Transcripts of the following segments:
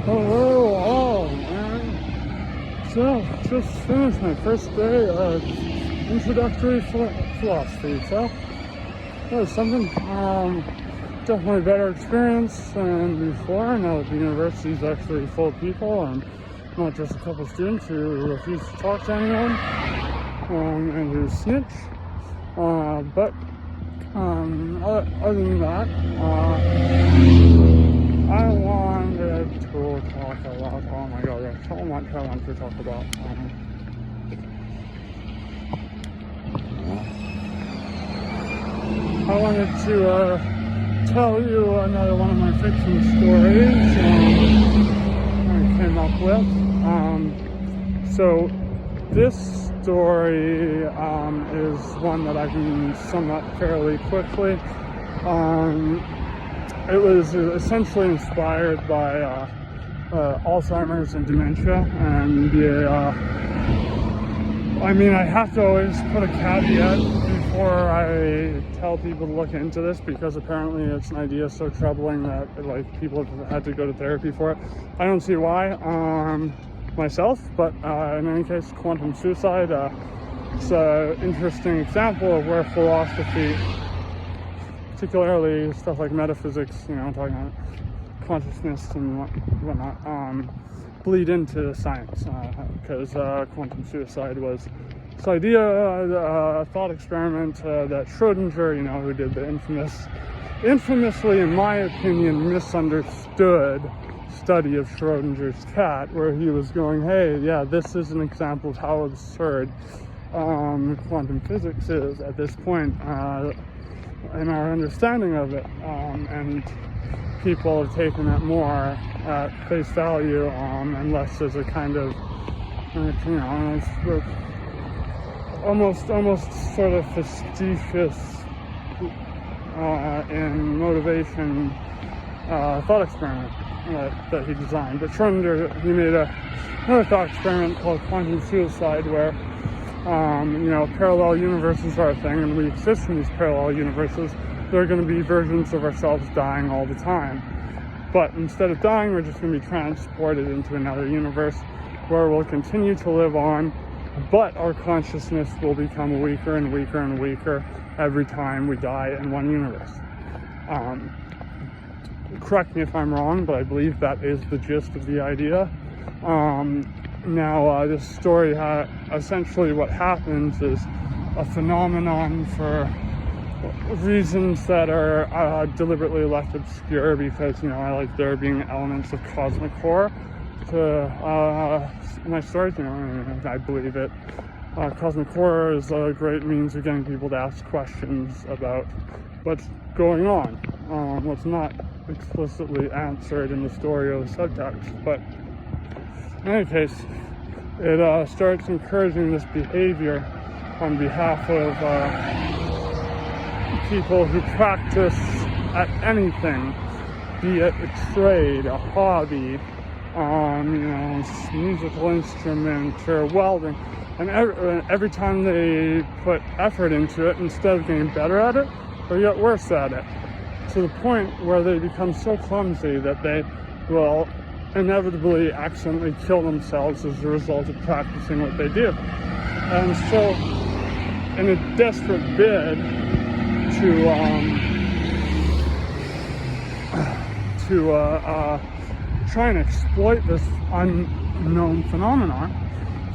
Hello all, man. So, just finished my first day of introductory philosophy, so that was something. Definitely a better experience than before. Now that the university is actually full of people and not just a couple students who refuse to talk to anyone and who snitch. But other than that, I wanted to talk about, oh my god, there's so much I want to talk about. I wanted to tell you another one of my fiction stories I came up with. So this story is one that I can sum up fairly quickly. It was essentially inspired by Alzheimer's and dementia, and I have to always put a caveat before I tell people to look into this, because apparently it's an idea so troubling that people have had to go to therapy for it. I don't see why myself, but in any case, quantum suicide, it's an interesting example of where philosophy, particularly stuff like metaphysics, talking about consciousness and whatnot, bleed into science, because quantum suicide was this idea, a thought experiment that Schrodinger, who did the infamously, in my opinion, misunderstood study of Schrodinger's cat, where he was going, hey, yeah, this is an example of how absurd quantum physics is at this point in our understanding of it, and people have taken it more at face value, unless there's a kind of, almost sort of facetious in motivation thought experiment that he designed. But Schrodinger, he made another thought experiment called quantum suicide, where parallel universes are a thing, and we exist in these parallel universes. There are going to be versions of ourselves dying all the time. But instead of dying, we're just going to be transported into another universe where we'll continue to live on, but our consciousness will become weaker and weaker and weaker every time we die in one universe. Correct me if I'm wrong, but I believe that is the gist of the idea. Now, this story, essentially what happens is a phenomenon for reasons that are deliberately left obscure, because, I like there being elements of cosmic horror to my stories, I believe it. Cosmic horror is a great means of getting people to ask questions about what's going on, what's not explicitly answered in the story or the subtext. But in any case, it starts encouraging this behavior on behalf of people who practice at anything, be it a trade, a hobby, musical instrument, or welding. And every time they put effort into it, instead of getting better at it, they get worse at it, to the point where they become so clumsy that they will inevitably accidentally kill themselves as a result of practicing what they do. And so, in a desperate bid to try and exploit this unknown phenomenon,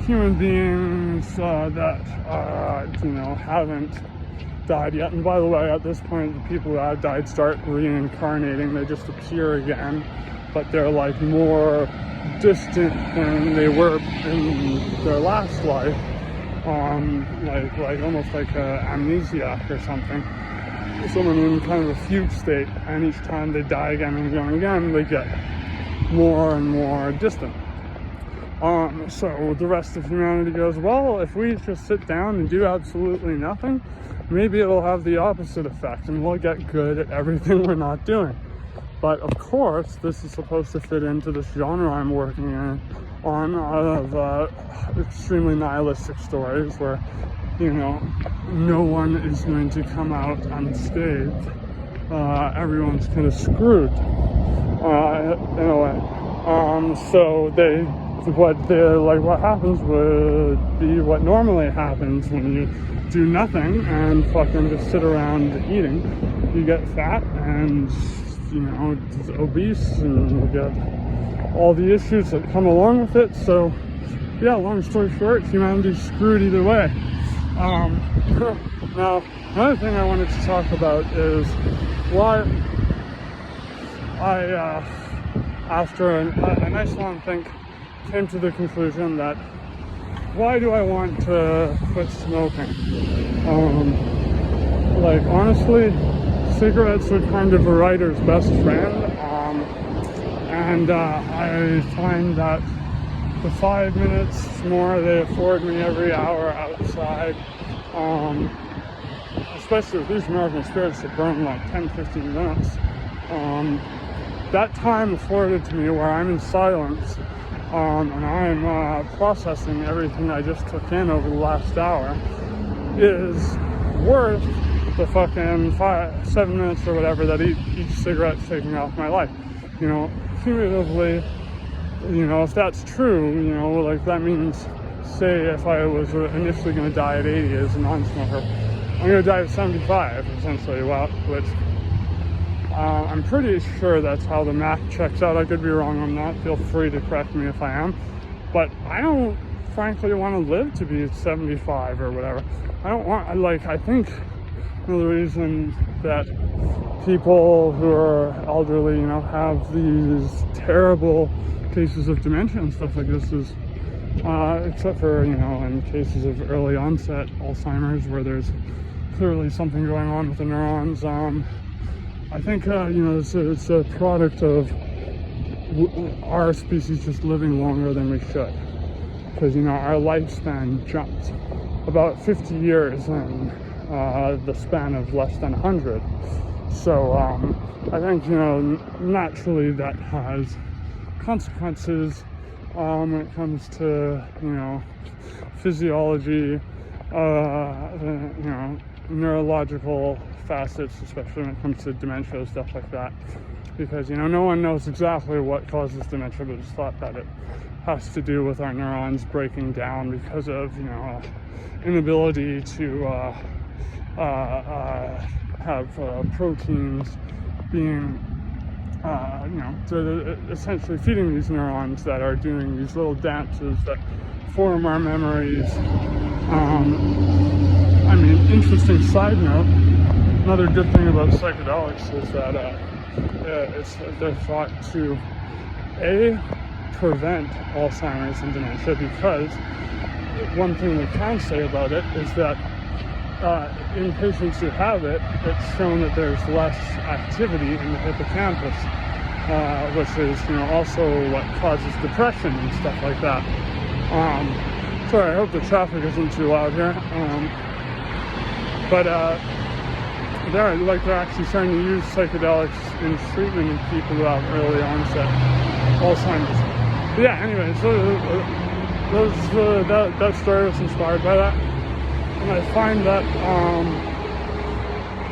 human beings that haven't died yet, and by the way, at this point, the people who have died start reincarnating. They just appear again, but they're more distant than they were in their last life, almost like amnesiac or something. Someone in kind of a fugue state, and each time they die again and again and again, they get more and more distant. So the rest of humanity goes, well, if we just sit down and do absolutely nothing, maybe it'll have the opposite effect, and we'll get good at everything we're not doing. But of course, this is supposed to fit into this genre I'm working on of extremely nihilistic stories where, no one is going to come out unscathed. Everyone's kind of screwed in a way. And so what happens would be what normally happens when you do nothing and fucking just sit around eating. You get fat and, obese, and you get all the issues that come along with it. So, yeah, long story short, humanity's screwed either way. Now, another thing I wanted to talk about is why I, after a nice long think, came to the conclusion that why do I want to quit smoking? Honestly, cigarettes are kind of a writer's best friend, and I find that the 5 minutes more they afford me every hour outside, especially with these American spirits that burn like 10-15 minutes, that time afforded to me where I'm in silence, and I'm processing everything I just took in over the last hour, is worth the fucking 7 minutes or whatever that each cigarette's taking off my life. Cumulatively, if that's true, that means, say, if I was initially going to die at 80 as a non-smoker, I'm going to die at 75, essentially, which I'm pretty sure that's how the math checks out. I could be wrong on that. Feel free to correct me if I am. But I don't, frankly, want to live to be 75 or whatever. I think the reason that people who are elderly, have these terrible cases of dementia and stuff like this is, except for, in cases of early onset Alzheimer's where there's clearly something going on with the neurons, I think, it's a product of our species just living longer than we should. Because, our lifespan jumped about 50 years in the span of less than 100. So, I think, naturally that has consequences when it comes to, physiology, neurological facets, especially when it comes to dementia, stuff like that. Because, no one knows exactly what causes dementia, but it's thought that it has to do with our neurons breaking down because of, inability to have proteins being, essentially feeding these neurons that are doing these little dances that form our memories. Interesting side note, another good thing about psychedelics is that they're thought to prevent Alzheimer's and dementia, because one thing we can say about it is that in patients who have it, it's shown that there's less activity in the hippocampus, which is also what causes depression and stuff like that. Sorry, I hope the traffic isn't too loud here. They're actually starting to use psychedelics in treatment of people who have early onset Alzheimer's. But yeah, anyway, so that story was inspired by that. And I find that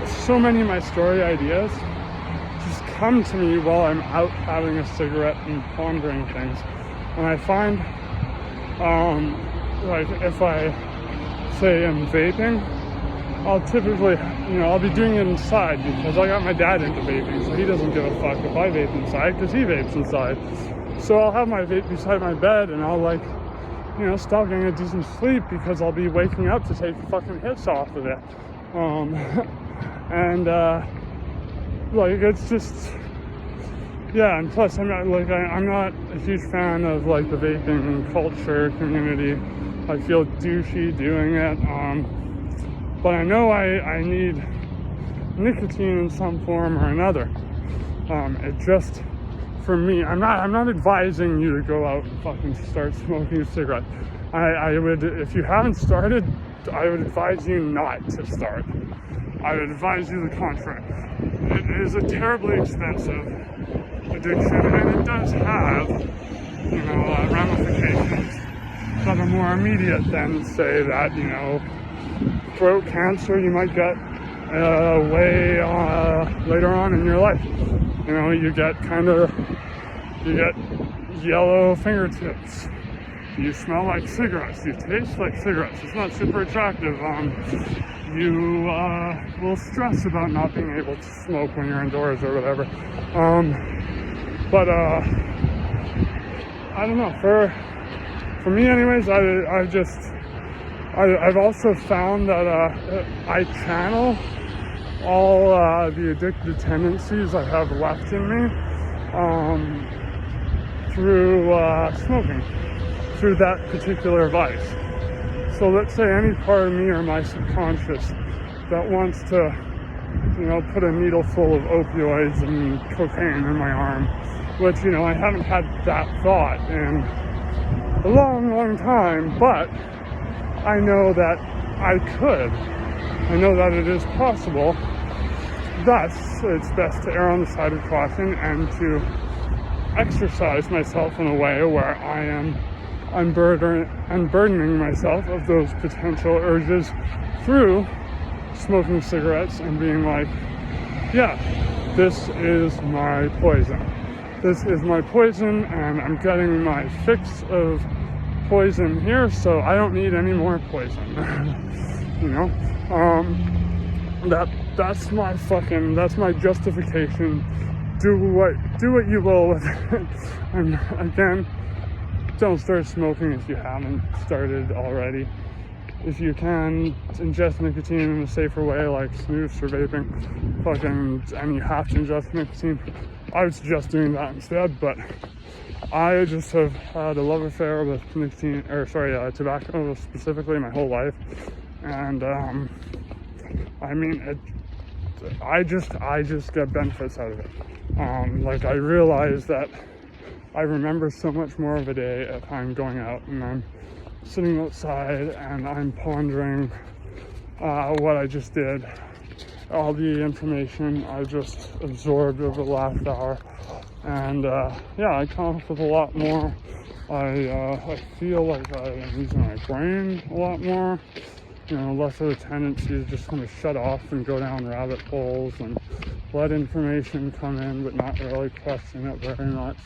so many of my story ideas just come to me while I'm out having a cigarette and pondering things. And I find, if I say I'm vaping, I'll typically, I'll be doing it inside because I got my dad into vaping, so he doesn't give a fuck if I vape inside because he vapes inside. So I'll have my vape beside my bed and I'll stop getting a decent sleep because I'll be waking up to take fucking hits off of it. It's just, yeah, and plus I'm not a huge fan of the vaping culture community. I feel douchey doing it. But I know I need nicotine in some form or another. It just, for me, I'm not advising you to go out and fucking start smoking a cigarette. I would, if you haven't started, I would advise you not to start. I would advise you the contrary. It is a terribly expensive addiction, and it does have, ramifications that are more immediate than, say, that, throat cancer you might get way later on in your life. You get kind of You get yellow fingertips. You smell like cigarettes. You taste like cigarettes. It's not super attractive. You will stress about not being able to smoke when you're indoors or whatever. But I don't know. For me, anyways, I've also found that I channel all the addictive tendencies I have left in me through smoking, through that particular vice. So let's say any part of me or my subconscious that wants to, put a needle full of opioids and cocaine in my arm, which, I haven't had that thought in a long, long time, but I know that I could. I know that it is possible. Thus, it's best to err on the side of caution and to exercise myself in a way where I am unburdening myself of those potential urges through smoking cigarettes and being like, yeah, this is my poison. This is my poison, and I'm getting my fix of poison here, so I don't need any more poison. That's my justification. Do what you will with it. And again, don't start smoking if you haven't started already. If you can ingest nicotine in a safer way, like snus or vaping, and you have to ingest nicotine, I would suggest doing that instead. But I just have had a love affair with tobacco specifically my whole life, and I just get benefits out of it. I realize that I remember so much more of a day if I'm going out and I'm sitting outside and I'm pondering what I just did, all the information I just absorbed over the last hour, and I come up with a lot more. I feel like I am using my brain a lot more, less of a tendency to just kind of shut off and go down rabbit holes and let information come in but not really question it very much.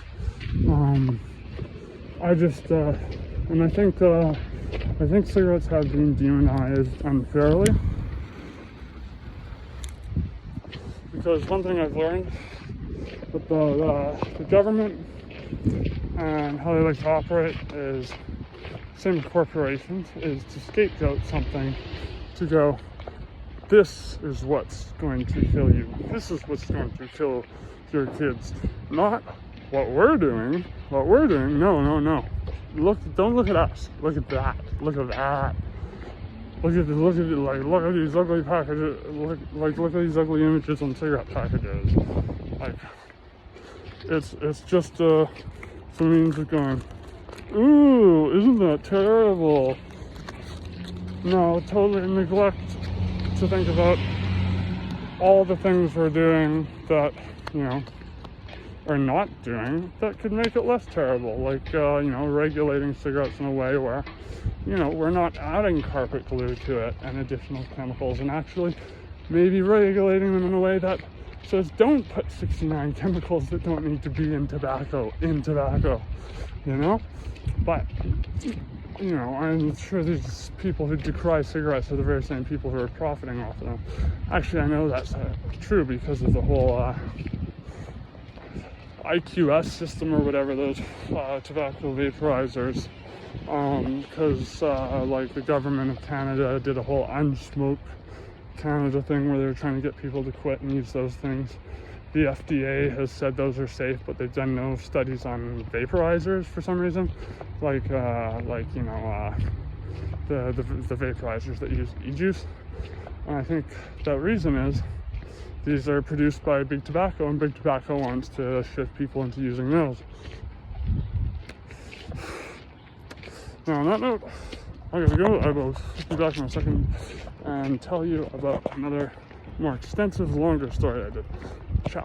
I think cigarettes have been demonized unfairly, because one thing I've learned with the government and how they like to operate is, same with corporations, is to scapegoat something, to go, this is what's going to kill you. This is what's going to kill your kids. Not what we're doing. No. Don't look at us. Look at that. Look at that. Look at these ugly packages. Look at these ugly images on cigarette packages. It's just some means of going, ooh, isn't that terrible? No, totally neglect to think about all the things we're doing that, or not doing, that could make it less terrible. Regulating cigarettes in a way where, we're not adding carpet glue to it and additional chemicals, and actually maybe regulating them in a way that says don't put 69 chemicals that don't need to be in tobacco. But, I'm sure these people who decry cigarettes are the very same people who are profiting off of them. Actually, I know that's true because of the whole IQS system or whatever, those tobacco vaporizers. Because the government of Canada did a whole unsmoke Canada thing where they were trying to get people to quit and use those things. The FDA has said those are safe, but they've done no studies on vaporizers for some reason, the vaporizers that use e-juice. And I think that reason is these are produced by Big Tobacco, and Big Tobacco wants to shift people into using those. Now, on that note, I gotta go. I will be back in a second and tell you about another more extensive, longer story I did. Chow.